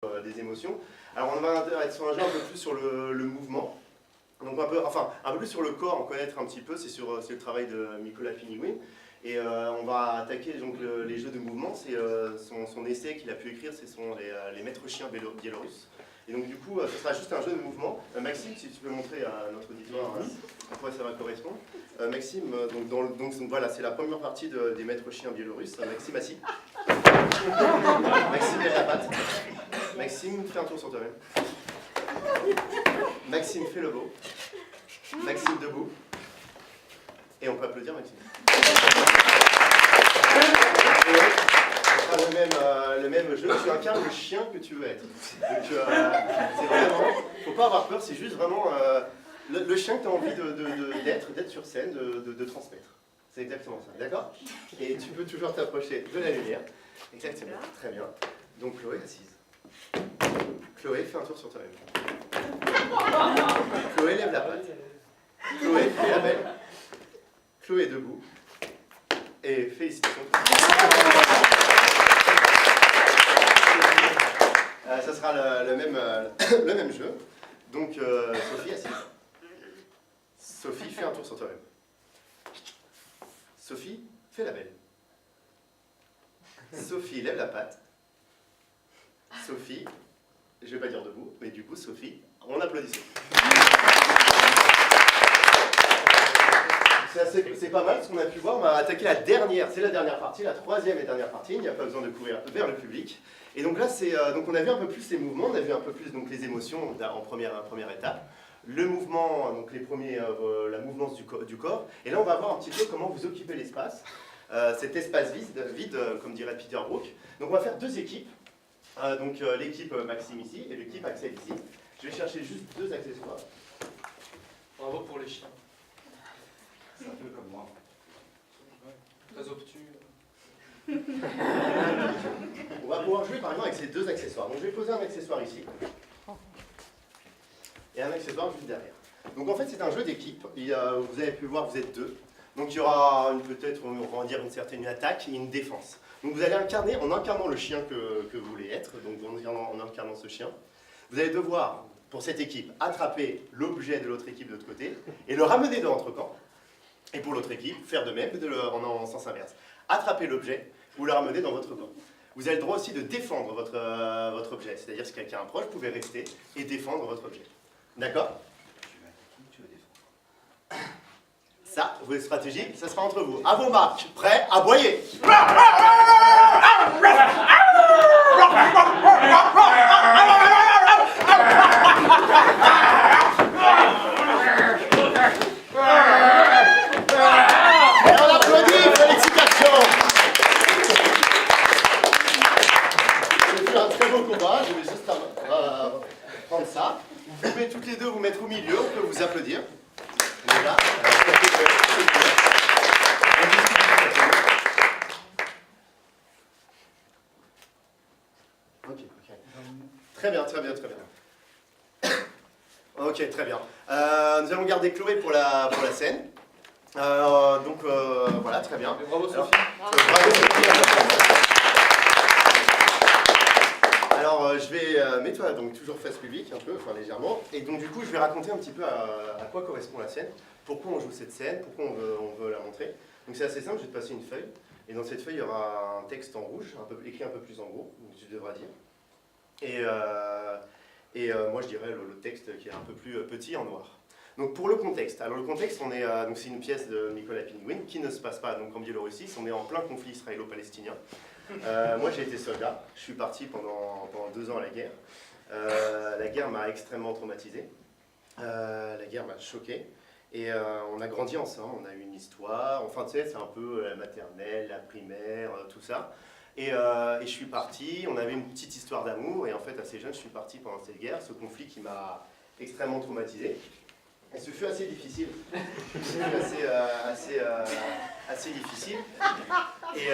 des émotions. Alors on va être sur un jeu un peu plus sur le mouvement, donc un peu plus sur le corps, en connaître un petit peu, c'est le travail de Mykola Piniguin. Et on va attaquer donc, les jeux de mouvement, c'est son essai qu'il a pu écrire, ce sont les maîtres chiens biélorusses. Et donc du coup, ce sera juste un jeu de mouvement. Maxime, si tu peux montrer à notre auditoire à quoi ça va correspondre. Maxime, donc voilà, c'est la première partie des maîtres chiens biélorusses. Maxime assis. Maxime lève la patte. Maxime, fais un tour sur toi-même. Maxime, fais le beau. Maxime, debout. Et on peut applaudir Maxime. Le même jeu, tu incarnes le chien que tu veux être. Donc c'est vraiment, faut pas avoir peur, c'est juste vraiment le chien que tu as envie d'être sur scène, de transmettre. C'est exactement ça, d'accord? Et tu peux toujours t'approcher de la lumière. Exactement, très bien. Donc Chloé, assise. Chloé, fais un tour sur toi-même. Chloé, lève la patte. Chloé, fais la belle. Chloé, debout. Et félicitations. Ça sera le même jeu. Donc, Sophie, assise. Sophie, fais un tour sur toi-même. Sophie, fais la belle. Sophie, lève la patte. Sophie, je ne vais pas dire debout, mais du coup, Sophie, on applaudit Sophie. C'est pas mal ce qu'on a pu voir. On va attaquer la dernière, c'est la dernière partie, la troisième et dernière partie. Il n'y a pas besoin de courir vers le public. Et donc là, donc on a vu un peu plus les mouvements, on a vu un peu plus donc les émotions en première étape. Le mouvement, donc la mouvance du corps. Et là, on va voir un petit peu comment vous occupez l'espace. Cet espace vide, comme dirait Peter Brook. Donc on va faire deux équipes. Donc l'équipe Maxime ici et l'équipe Axel ici. Je vais chercher juste deux accessoires. Bravo pour les chiens. C'est un peu comme moi. Très obtus. On va pouvoir jouer par exemple avec ces deux accessoires. Donc je vais poser un accessoire ici. Et un accessoire juste derrière. Donc en fait c'est un jeu d'équipe. Vous avez pu voir, vous êêtre deux. Donc il y aura peut-être, on va dire, une certaine attaque et une défense. Donc vous allez incarner, en incarnant le chien que vous voulez être, donc en incarnant ce chien, vous allez devoir, pour cette équipe, attraper l'objet de l'autre équipe de l'autre côté et le ramener dans votre camp. Et pour l'autre équipe, faire de même, en sens inverse. Attraper l'objet ou le ramener dans votre camp. Vous avez le droit aussi de défendre votre objet. C'est-à-dire si quelqu'un approche, vous pouvez rester et défendre votre objet. D'accord? Tu veux défendre. Ça, vos stratégies, ça sera entre vous. À vos marques, prêts, aboyez. Et on applaudit, félicitations. C'est un très beau combat, je vais juste prendre ça. Vous pouvez toutes les deux vous mettre au milieu, on peut vous applaudir. Voilà. Ok. Très bien. Ok, très bien. Nous allons garder Chloé pour la scène. Voilà, très bien. Bravo Sophie. Bravo Sophie. Alors, je vais mets-toi donc toujours face publique, un peu, enfin légèrement. Et donc du coup, je vais raconter un petit peu à quoi correspond la scène, pourquoi on joue cette scène, pourquoi on veut la montrer. Donc c'est assez simple, je vais te passer une feuille. Et dans cette feuille, il y aura un texte en rouge, écrit un peu plus en gros, donc tu devras dire. Et moi, je dirais le texte qui est un peu plus petit en noir. Donc pour le contexte, alors le contexte, donc c'est une pièce de Mykola Piniguin qui ne se passe pas donc en Biélorussie, on est en plein conflit israélo-palestinien. Moi j'ai été soldat, je suis parti pendant 2 ans à la guerre. La guerre m'a extrêmement traumatisé, la guerre m'a choqué. Et on a grandi ensemble, on a eu une histoire, enfin tu sais, c'est un peu la maternelle, la primaire, tout ça. Et je suis parti, on avait une petite histoire d'amour, et en fait assez jeune, je suis parti pendant cette guerre, ce conflit qui m'a extrêmement traumatisé. Et ce fut assez difficile, assez difficile, et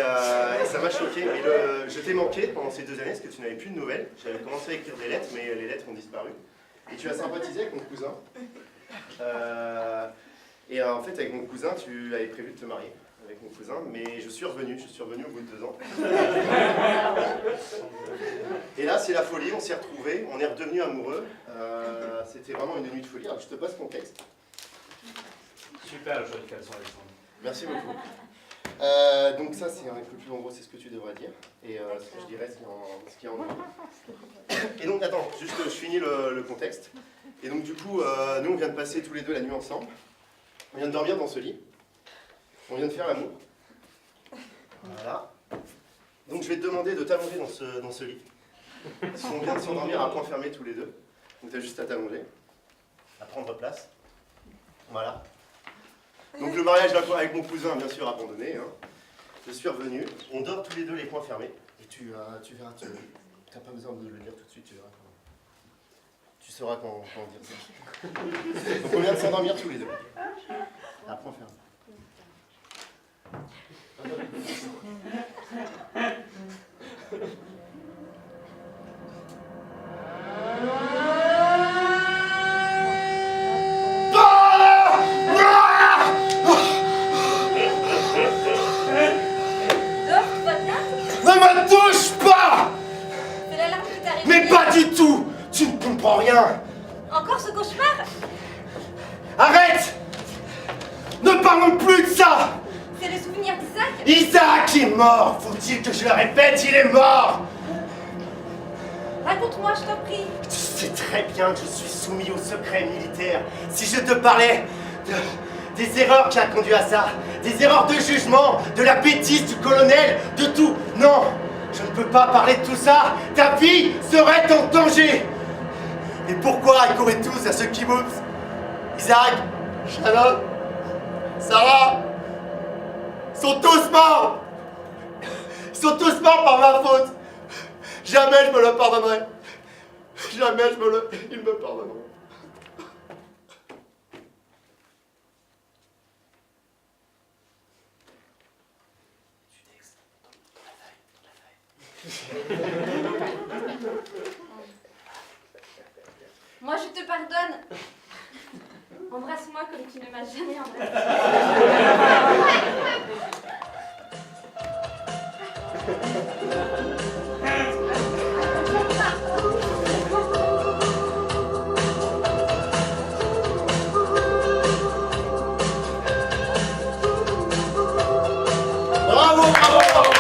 ça m'a choqué. Et je t'ai manqué pendant ces 2 années, parce que tu n'avais plus de nouvelles. J'avais commencé à écrire des lettres, mais les lettres ont disparu. Et tu as sympathisé avec mon cousin. Et en fait, avec mon cousin, tu avais prévu de te marier. avec mon cousin, mais je suis revenu au bout de 2 ans. Et là, c'est la folie, on s'est retrouvés, on est redevenus amoureux. C'était vraiment une nuit de folie. Alors, je te passe mon texte. Super le choix du caleçon, Alexandre. Merci beaucoup. Donc ça, c'est un peu plus en gros, c'est ce que tu devrais dire. Et ce que je dirais, ce qui est en gros. Et donc, attends, juste je finis le contexte. Et donc, du coup, nous, on vient de passer tous les deux la nuit ensemble. On vient de dormir dans ce lit. On vient de faire l'amour. Voilà. Donc, je vais te demander de t'allonger dans ce lit. Parce qu'on vient de s'endormir à point fermé tous les deux. Donc, tu as juste à t'allonger, à prendre place. Voilà. Donc le mariage avec mon cousin, bien sûr, abandonné. Hein. Je suis revenu, on dort tous les deux les poings fermés. Et tu verras, tu n'as pas besoin de le dire tout de suite, tu verras. Tu sauras quand dire ça. Donc on vient de s'endormir tous les deux. À poings fermés. Tu ne comprends rien. Encore ce cauchemar? Arrête! Ne parlons plus de ça! C'est le souvenir d'Isaac? Isaac est mort! Faut-il que je le répète, il est mort! Raconte-moi, je t'en prie. Tu sais très bien que je suis soumis au secret militaire. Si je te parlais des erreurs qui a conduit à ça, des erreurs de jugement, de la bêtise du colonel, de tout. Non! Je ne peux pas parler de tout ça. Ta vie serait en danger. Et pourquoi ils couraient tous à ce kibbutz? Isaac, Shannon, Sarah, sont tous morts. Ils sont tous morts par ma faute. Jamais je me le pardonnerai. Jamais ils me pardonneront. Moi, je te pardonne. Embrasse-moi comme tu ne m'as jamais embrassé. Bravo, bravo, bravo.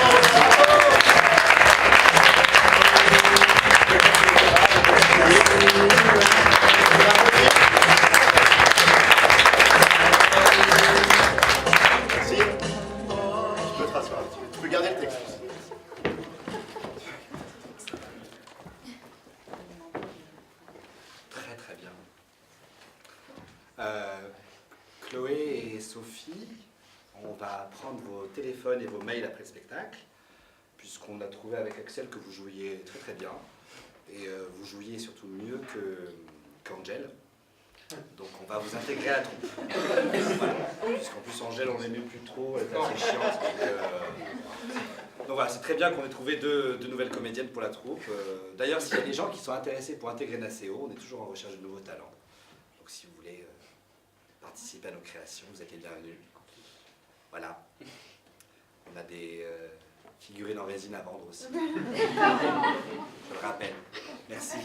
Merci. Je peux te rasseoir un petit peu. Tu peux garder le texte. Très très bien. Chloé et Sophie, on va prendre vos téléphones et vos mails après le spectacle, puisqu'on a trouvé avec Axel que vous jouiez très très bien, et vous jouiez surtout mieux qu'Angèle. Donc on va vous intégrer à la troupe. Voilà. Puisqu'en plus Angèle on l'aimait plus trop, elle était assez chiante. Donc voilà, c'est très bien qu'on ait trouvé deux nouvelles comédiennes pour la troupe. D'ailleurs, s'il y a des gens qui sont intéressés pour intégrer Nacéo, on est toujours en recherche de nouveaux talents. Donc si vous voulez participer à nos créations, vous êtes les bienvenus. Voilà. On a des figurines en résine à vendre aussi. Je le rappelle. Merci.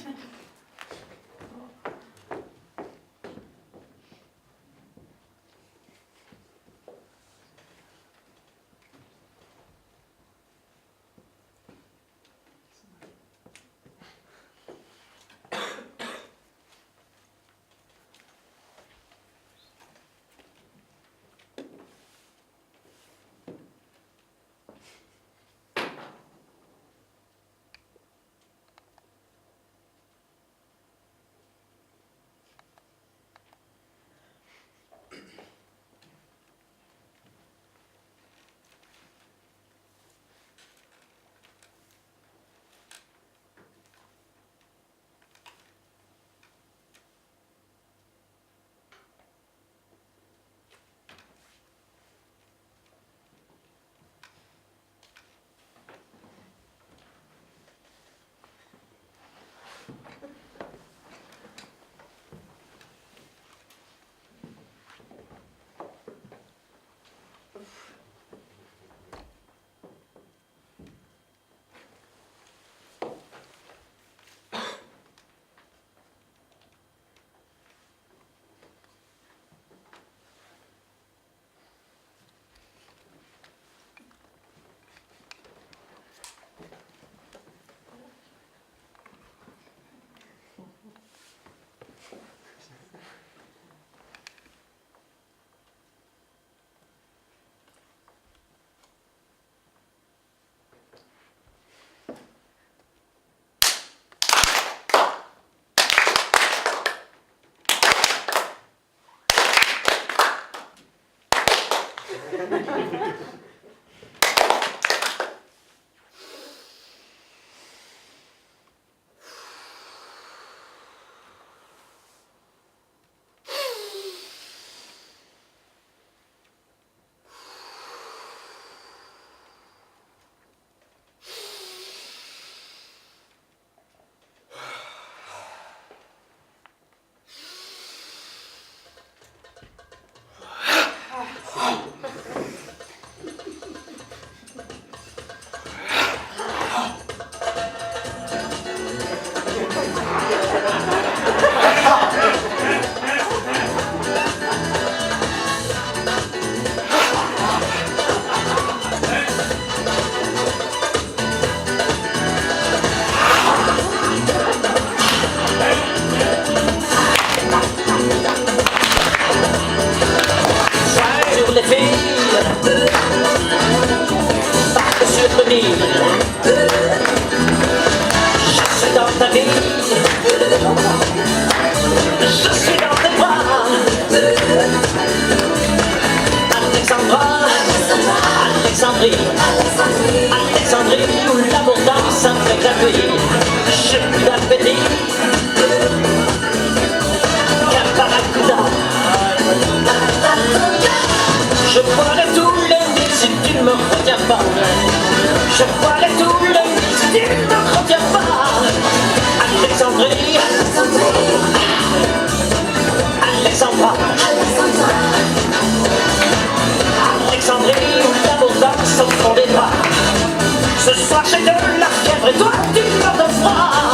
Alexandrie, où l'abondance avec la pluie. J'ai plus d'appétit qu'un barracuda. Je boirai tout le nuit si tu ne me retiens pas. Je boirai tout le nuit si tu ne me retiens pas. Alexandrie, Alexandra, Alexandrie, où l'abondance au fond des bras. Ce soir j'ai de la fièvre et toi tu meurs de froid.